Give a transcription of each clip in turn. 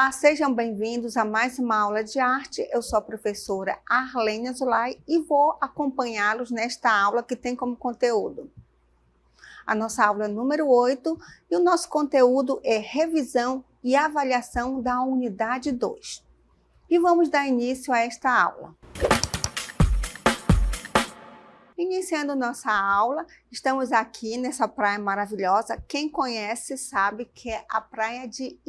Olá, sejam bem-vindos a mais uma aula de arte. Eu sou a professora Arlene Azulay e vou acompanhá-los nesta aula que tem como conteúdo a nossa aula número 8 e o nosso conteúdo é revisão e avaliação da unidade 2. E vamos dar início a esta aula. Iniciando nossa aula, estamos aqui nessa praia maravilhosa. Quem conhece sabe que é a praia de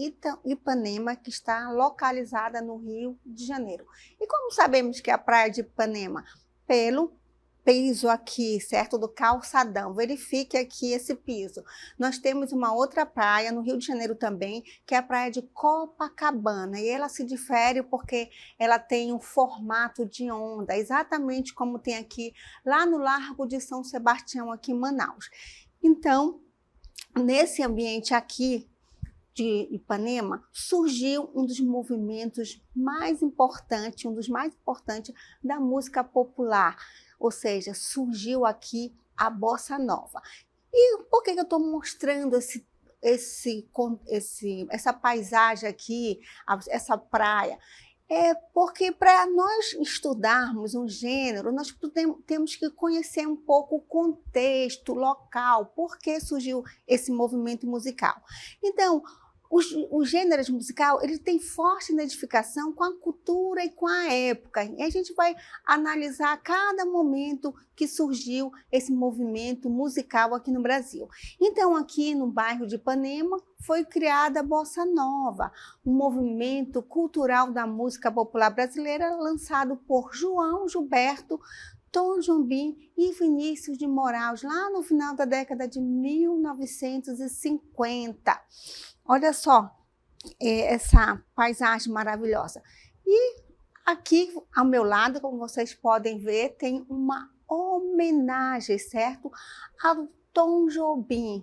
Ipanema, que está localizada no Rio de Janeiro. E como sabemos que é a praia de Ipanema? Pelo piso aqui, certo? Do calçadão. Verifique aqui esse piso. Nós temos uma outra praia no Rio de Janeiro também, que é a praia de Copacabana. E ela se difere porque ela tem um formato de onda, exatamente como tem aqui lá no Largo de São Sebastião, aqui em Manaus. Então, nesse ambiente aqui de Ipanema, surgiu um dos movimentos mais importantes, da música popular, ou seja, surgiu aqui a Bossa Nova. E por que eu estou mostrando essa paisagem aqui, essa praia? É porque para nós estudarmos um gênero, nós temos que conhecer um pouco o contexto local, por que surgiu esse movimento musical. Então, o gênero musical ele tem forte identificação com a cultura e com a época. E a gente vai analisar cada momento que surgiu esse movimento musical aqui no Brasil. Então, aqui no bairro de Ipanema, foi criada a Bossa Nova, um movimento cultural da música popular brasileira lançado por João Gilberto, Tom Jobim e Vinícius de Moraes, lá no final da década de 1950. Olha só essa paisagem maravilhosa. E aqui ao meu lado, como vocês podem ver, tem uma homenagem, certo? Ao Tom Jobim.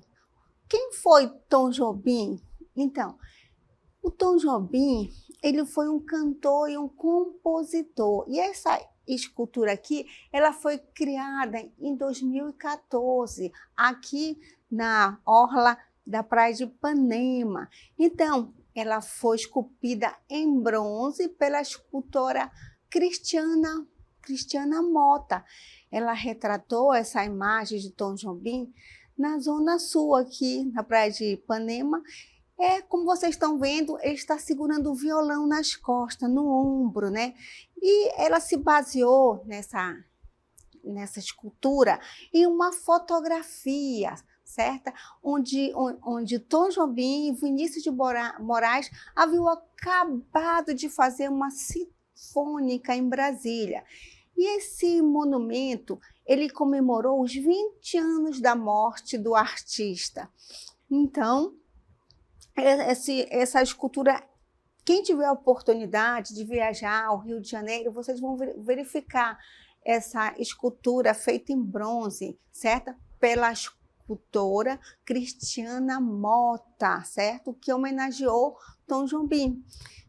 Quem foi Tom Jobim? Então, o Tom Jobim, ele foi um cantor e um compositor. E essa escultura aqui, ela foi criada em 2014, aqui na orla da praia de Ipanema. Então, ela foi esculpida em bronze pela escultora Cristiana Mota. Ela retratou essa imagem de Tom Jobim na zona sul, aqui na praia de Ipanema. Como vocês estão vendo, ele está segurando o violão nas costas, no ombro, né? E ela se baseou nessa escultura em uma fotografia, certa? Onde Tom Jobim e Vinícius de Moraes haviam acabado de fazer uma sinfônica em Brasília. E esse monumento, ele comemorou os 20 anos da morte do artista. Então, essa escultura, quem tiver a oportunidade de viajar ao Rio de Janeiro, vocês vão verificar essa escultura feita em bronze, certo? Pela escultora Cristiana Mota, certo? Que homenageou Tom Jobim.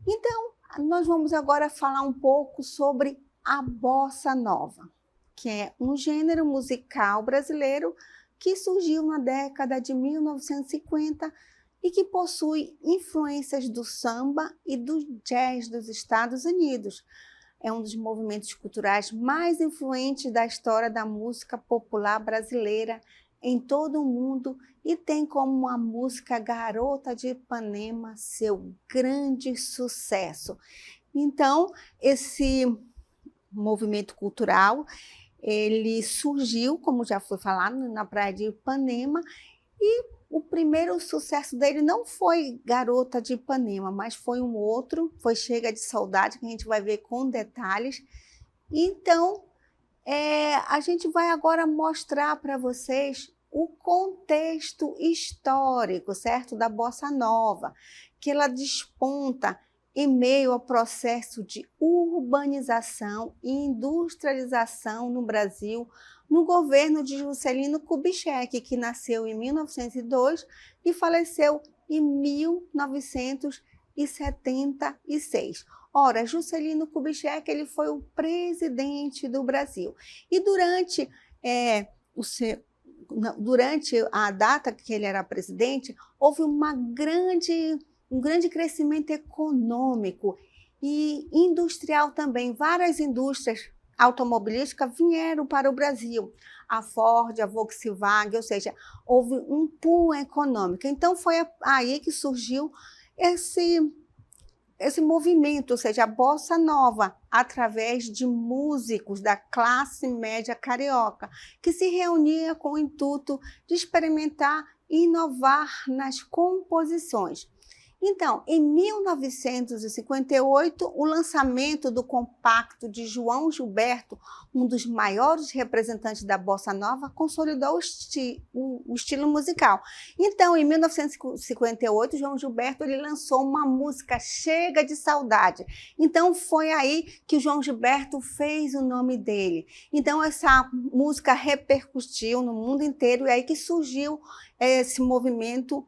Então, nós vamos agora falar um pouco sobre a Bossa Nova, que é um gênero musical brasileiro que surgiu na década de 1950 e que possui influências do samba e do jazz dos Estados Unidos. É um dos movimentos culturais mais influentes da história da música popular brasileira em todo o mundo e tem como a música Garota de Ipanema seu grande sucesso. Então, esse movimento cultural, ele surgiu, como já foi falado, na praia de Ipanema, e o primeiro sucesso dele não foi Garota de Ipanema, mas foi um outro, foi Chega de Saudade, que a gente vai ver com detalhes. Então, a gente vai agora mostrar para vocês o contexto histórico, certo? Da Bossa Nova, que ela desponta em meio ao processo de urbanização e industrialização no Brasil, no governo de Juscelino Kubitschek, que nasceu em 1902 e faleceu em 1976. Ora, Juscelino Kubitschek ele foi o presidente do Brasil. E durante a data que ele era presidente, houve uma grande um grande crescimento econômico e industrial também. Várias indústrias automobilísticas vieram para o Brasil, a Ford, a Volkswagen, ou seja, houve um boom econômico. Então foi aí que surgiu esse movimento, ou seja, a bossa nova, através de músicos da classe média carioca, que se reunia com o intuito de experimentar e inovar nas composições. Então, em 1958, o lançamento do compacto de João Gilberto, um dos maiores representantes da bossa nova, consolidou o estilo musical. Então, em 1958, João Gilberto ele lançou uma música Chega de Saudade. Então, foi aí que o João Gilberto fez o nome dele. Então, essa música repercutiu no mundo inteiro e é aí que surgiu esse movimento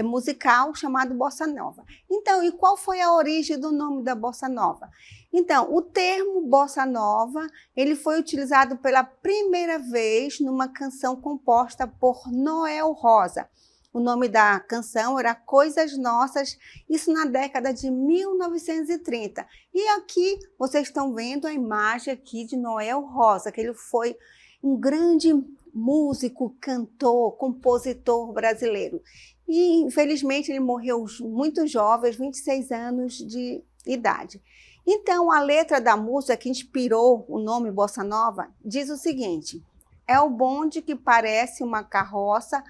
musical chamado Bossa Nova. Então, e qual foi a origem do nome da Bossa Nova? Então, o termo Bossa Nova, ele foi utilizado pela primeira vez numa canção composta por Noel Rosa. O nome da canção era Coisas Nossas, isso na década de 1930. E aqui vocês estão vendo a imagem aqui de Noel Rosa, que ele foi um grande músico, cantor, compositor brasileiro. E, infelizmente, ele morreu muito jovem, 26 anos de idade. Então, a letra da música que inspirou o nome Bossa Nova diz o seguinte: é o bonde que parece uma carroça,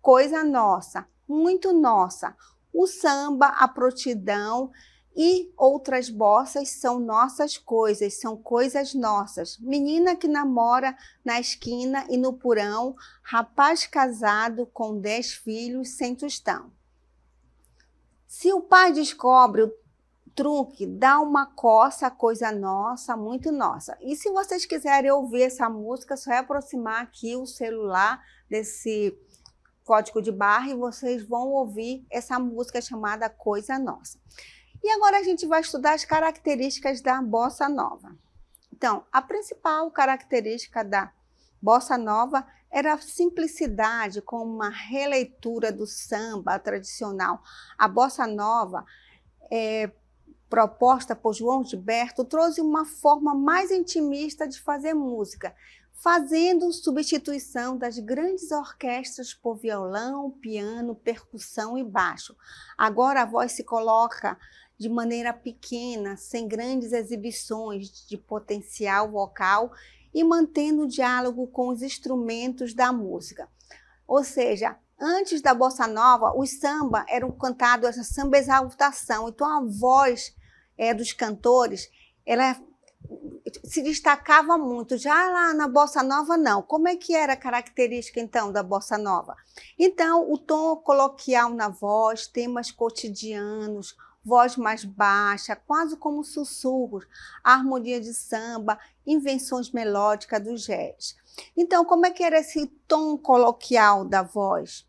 coisa nossa, muito nossa. O samba, a prontidão e outras bossas são nossas coisas, são coisas nossas. Menina que namora na esquina e no porão, rapaz casado com 10 filhos sem tostão. Se o pai descobre o truque, dá uma coça, coisa nossa, muito nossa. E se vocês quiserem ouvir essa música, só é aproximar aqui o celular desse código de barra e vocês vão ouvir essa música chamada Coisa Nossa. E agora a gente vai estudar as características da bossa nova. Então, a principal característica da bossa nova era a simplicidade, com uma releitura do samba tradicional. A bossa nova, proposta por João Gilberto, trouxe uma forma mais intimista de fazer música, fazendo substituição das grandes orquestras por violão, piano, percussão e baixo. Agora a voz se coloca de maneira pequena, sem grandes exibições de potencial vocal e mantendo o diálogo com os instrumentos da música. Ou seja, antes da bossa nova, os samba eram cantados, essa samba exaltação. Então a voz dos cantores, ela se destacava muito. Já lá na bossa nova, não. Como é que era a característica, então, da bossa nova? Então, o tom coloquial na voz, temas cotidianos, voz mais baixa, quase como sussurros, harmonia de samba, invenções melódicas do jazz. Então, como é que era esse tom coloquial da voz?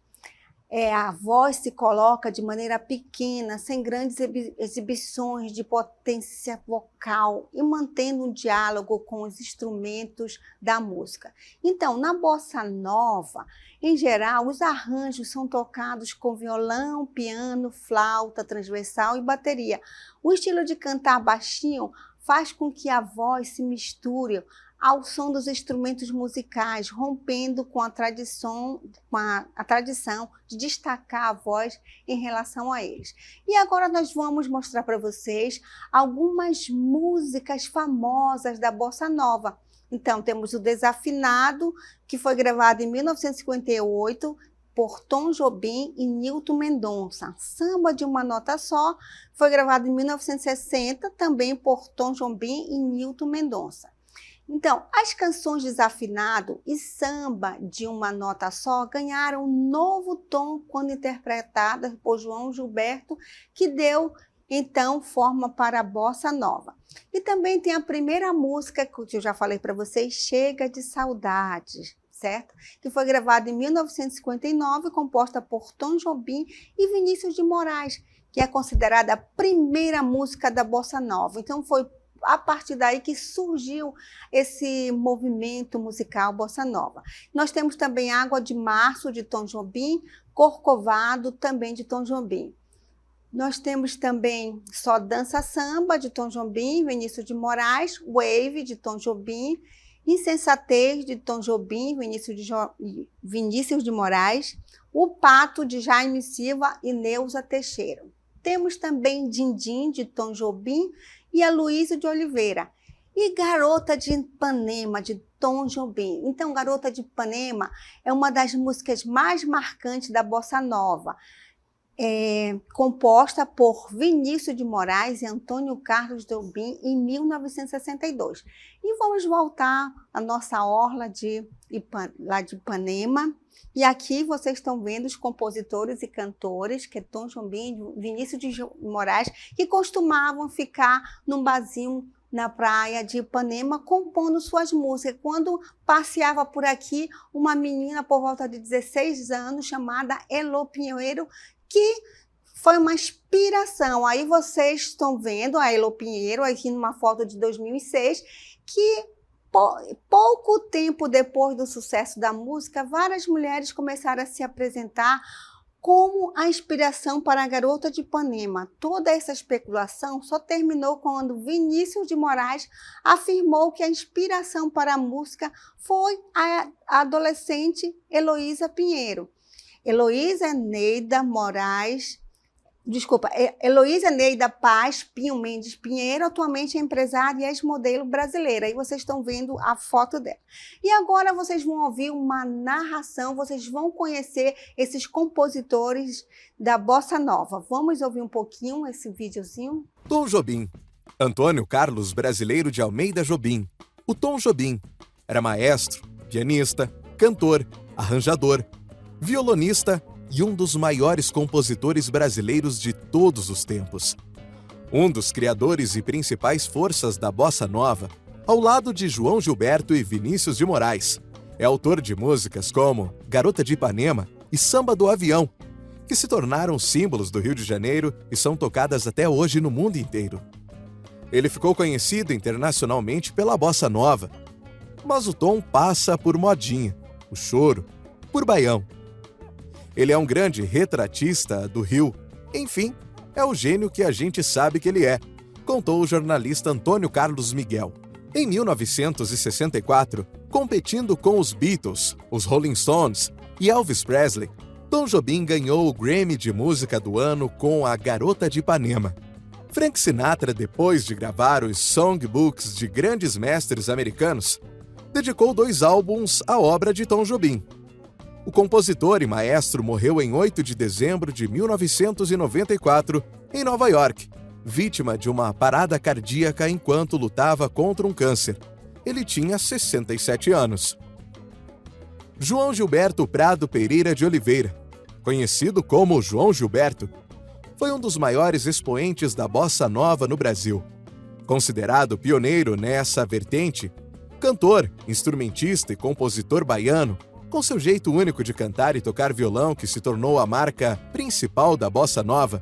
A voz se coloca de maneira pequena, sem grandes exibições de potência vocal e mantendo um diálogo com os instrumentos da música. Então, na bossa nova, em geral, os arranjos são tocados com violão, piano, flauta transversal e bateria. O estilo de cantar baixinho faz com que a voz se misture ao som dos instrumentos musicais, rompendo com a tradição de destacar a voz em relação a eles. E agora nós vamos mostrar para vocês algumas músicas famosas da bossa nova. Então, temos o Desafinado, que foi gravado em 1958 por Tom Jobim e Nilton Mendonça. Samba de uma Nota Só foi gravado em 1960, também por Tom Jobim e Nilton Mendonça. Então, as canções Desafinado e Samba de uma Nota Só ganharam um novo tom quando interpretadas por João Gilberto, que deu, então, forma para a bossa nova. E também tem a primeira música, que eu já falei para vocês, Chega de Saudade, certo? Que foi gravada em 1959, composta por Tom Jobim e Vinícius de Moraes, que é considerada a primeira música da bossa nova. Então, foi a partir daí que surgiu esse movimento musical bossa nova. Nós temos também Água de Março, de Tom Jobim, Corcovado, também de Tom Jobim. Nós temos também Só Dança Samba, de Tom Jobim, Vinícius de Moraes, Wave, de Tom Jobim, Insensatez, de Tom Jobim, Vinícius de Moraes, O Pato, de Jaime Silva e Neuza Teixeira. Temos também Dindim, de Tom Jobim, e Aloysio de Oliveira. E Garota de Ipanema, de Tom Jobim. Então, Garota de Ipanema é uma das músicas mais marcantes da Bossa Nova, composta por Vinícius de Moraes e Antônio Carlos Jobim em 1962. E vamos voltar à nossa orla lá de Ipanema. E aqui vocês estão vendo os compositores e cantores, que é Tom Jobim e Vinícius de Moraes, que costumavam ficar num barzinho na praia de Ipanema, compondo suas músicas. Quando passeava por aqui, uma menina por volta de 16 anos, chamada Elô Pinheiro, que foi uma inspiração. Aí vocês estão vendo a Elô Pinheiro, aqui numa foto de 2006, que pouco tempo depois do sucesso da música, várias mulheres começaram a se apresentar como a inspiração para a Garota de Ipanema. Toda essa especulação só terminou quando Vinícius de Moraes afirmou que a inspiração para a música foi a adolescente Heloísa Pinheiro. Heloísa Neida Paz Pinho Mendes Pinheiro, atualmente é empresária e ex-modelo brasileira. Aí vocês estão vendo a foto dela. E agora vocês vão ouvir uma narração, vocês vão conhecer esses compositores da Bossa Nova. Vamos ouvir um pouquinho esse videozinho? Tom Jobim. Antônio Carlos Brasileiro de Almeida Jobim. O Tom Jobim era maestro, pianista, cantor, arranjador, violonista e um dos maiores compositores brasileiros de todos os tempos. Um dos criadores e principais forças da Bossa Nova, ao lado de João Gilberto e Vinícius de Moraes. É autor de músicas como Garota de Ipanema e Samba do Avião, que se tornaram símbolos do Rio de Janeiro e são tocadas até hoje no mundo inteiro. Ele ficou conhecido internacionalmente pela Bossa Nova, mas o Tom passa por modinha, o choro, por baião. Ele é um grande retratista do Rio. Enfim, é o gênio que a gente sabe que ele é, contou o jornalista Antônio Carlos Miguel. Em 1964, competindo com os Beatles, os Rolling Stones e Elvis Presley, Tom Jobim ganhou o Grammy de Música do Ano com a Garota de Ipanema. Frank Sinatra, depois de gravar os songbooks de grandes mestres americanos, dedicou 2 álbuns à obra de Tom Jobim. O compositor e maestro morreu em 8 de dezembro de 1994, em Nova York, vítima de uma parada cardíaca enquanto lutava contra um câncer. Ele tinha 67 anos. João Gilberto Prado Pereira de Oliveira, conhecido como João Gilberto, foi um dos maiores expoentes da Bossa Nova no Brasil. Considerado pioneiro nessa vertente, cantor, instrumentista e compositor baiano, com seu jeito único de cantar e tocar violão que se tornou a marca principal da Bossa Nova,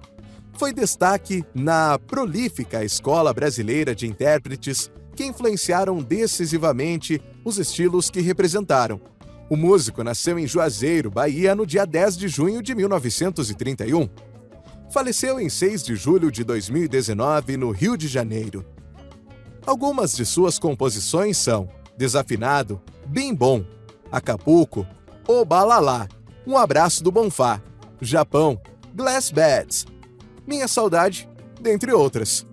foi destaque na prolífica escola brasileira de intérpretes que influenciaram decisivamente os estilos que representaram. O músico nasceu em Juazeiro, Bahia, no dia 10 de junho de 1931. Faleceu em 6 de julho de 2019, no Rio de Janeiro. Algumas de suas composições são Desafinado, Bim Bom, Acapulco, O Balalá, Um Abraço do Bonfá, Japão, Glass Beds, Minha Saudade, dentre outras.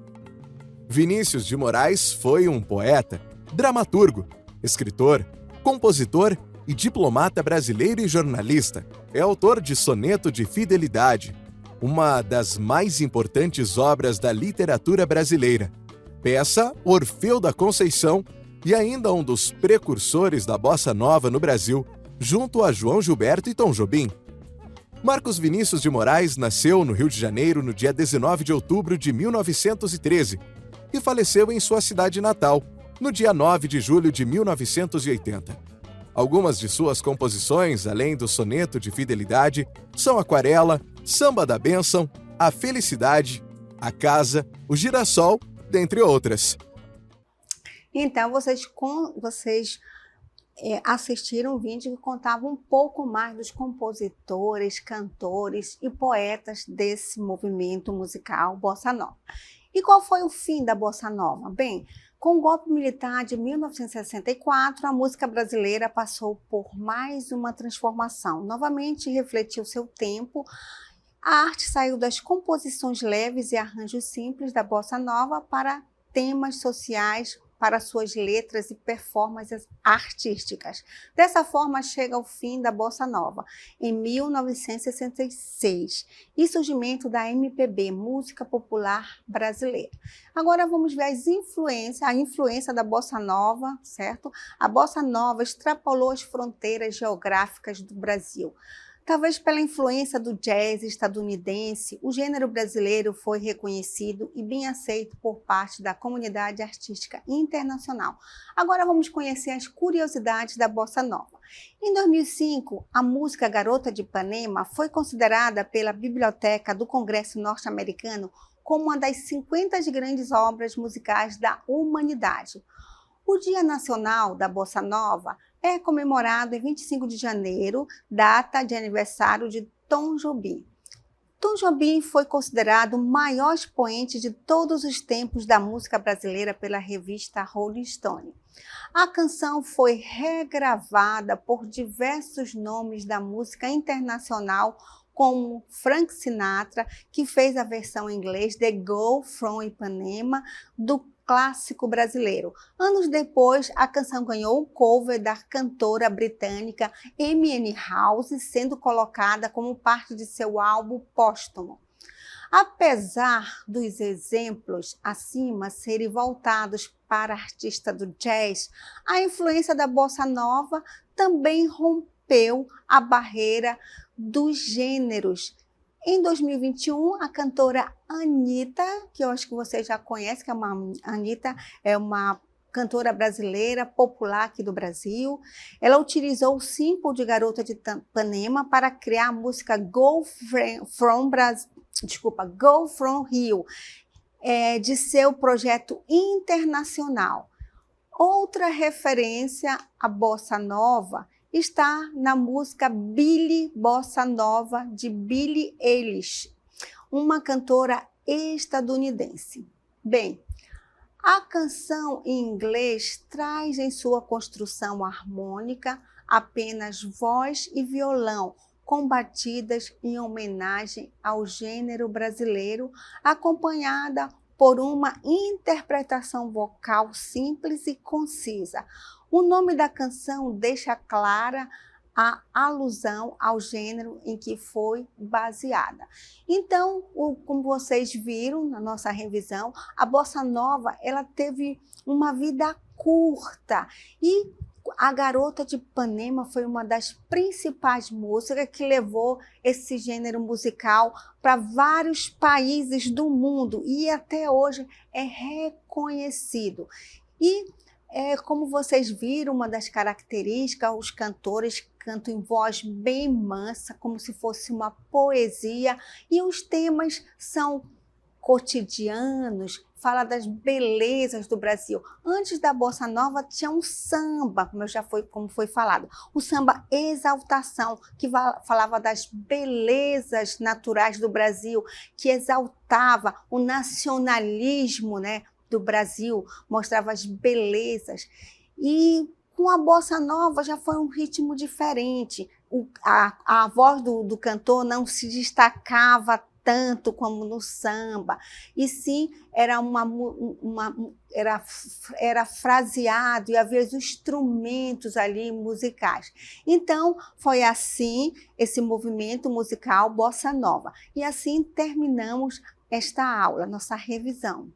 Vinícius de Moraes foi um poeta, dramaturgo, escritor, compositor e diplomata brasileiro e jornalista. É autor de Soneto de Fidelidade, uma das mais importantes obras da literatura brasileira, peça Orfeu da Conceição e ainda um dos precursores da Bossa Nova no Brasil, junto a João Gilberto e Tom Jobim. Marcos Vinícius de Moraes nasceu no Rio de Janeiro no dia 19 de outubro de 1913 e faleceu em sua cidade natal, no dia 9 de julho de 1980. Algumas de suas composições, além do Soneto de Fidelidade, são Aquarela, Samba da Bênção, A Felicidade, A Casa, O Girassol, dentre outras. Então, vocês assistir um vídeo que contava um pouco mais dos compositores, cantores e poetas desse movimento musical Bossa Nova. E qual foi o fim da Bossa Nova? Bem, com o golpe militar de 1964, a música brasileira passou por mais uma transformação. Novamente refletiu seu tempo. A arte saiu das composições leves e arranjos simples da Bossa Nova para temas sociais, para suas letras e performances artísticas. Dessa forma, chega ao fim da Bossa Nova, em 1966, e surgimento da MPB, Música Popular Brasileira. Agora vamos ver a influência da Bossa Nova, certo? A Bossa Nova extrapolou as fronteiras geográficas do Brasil. Talvez pela influência do jazz estadunidense, o gênero brasileiro foi reconhecido e bem aceito por parte da comunidade artística internacional. Agora vamos conhecer as curiosidades da Bossa Nova. Em 2005, a música Garota de Ipanema foi considerada pela Biblioteca do Congresso Norte-Americano como uma das 50 grandes obras musicais da humanidade. O Dia Nacional da Bossa Nova é comemorado em 25 de janeiro, data de aniversário de Tom Jobim. Tom Jobim foi considerado o maior expoente de todos os tempos da música brasileira pela revista Rolling Stone. A canção foi regravada por diversos nomes da música internacional, como Frank Sinatra, que fez a versão em inglês The Girl from Ipanema, do clássico brasileiro. Anos depois, a canção ganhou um cover da cantora britânica Amy Winehouse, sendo colocada como parte de seu álbum póstumo. Apesar dos exemplos acima serem voltados para artistas do jazz, a influência da Bossa Nova também rompeu a barreira dos gêneros. Em 2021, a cantora Anitta, que eu acho que você já conhece, Anitta é uma cantora brasileira popular aqui do Brasil, ela utilizou o símbolo de Garota de Ipanema para criar a música Go From Rio, de seu projeto internacional. Outra referência à Bossa Nova está na música Billy Bossa Nova, de Billie Eilish, uma cantora estadunidense. Bem, a canção em inglês traz em sua construção harmônica apenas voz e violão, com batidas em homenagem ao gênero brasileiro, acompanhada por uma interpretação vocal simples e concisa. O nome da canção deixa clara a alusão ao gênero em que foi baseada. Então, como vocês viram na nossa revisão, a Bossa Nova ela teve uma vida curta e a Garota de Ipanema foi uma das principais músicas que levou esse gênero musical para vários países do mundo e até hoje é reconhecido. E como vocês viram, uma das características, os cantores cantam em voz bem mansa, como se fosse uma poesia, e os temas são cotidianos, fala das belezas do Brasil. Antes da Bossa Nova tinha um samba, como foi falado, o samba Exaltação, que falava das belezas naturais do Brasil, que exaltava o nacionalismo, né, do Brasil, mostrava as belezas. E com a Bossa Nova já foi um ritmo diferente. A voz do cantor não se destacava tanto como no samba, e sim era fraseado e havia os instrumentos ali musicais. Então foi assim esse movimento musical Bossa Nova. E assim terminamos esta aula, nossa revisão.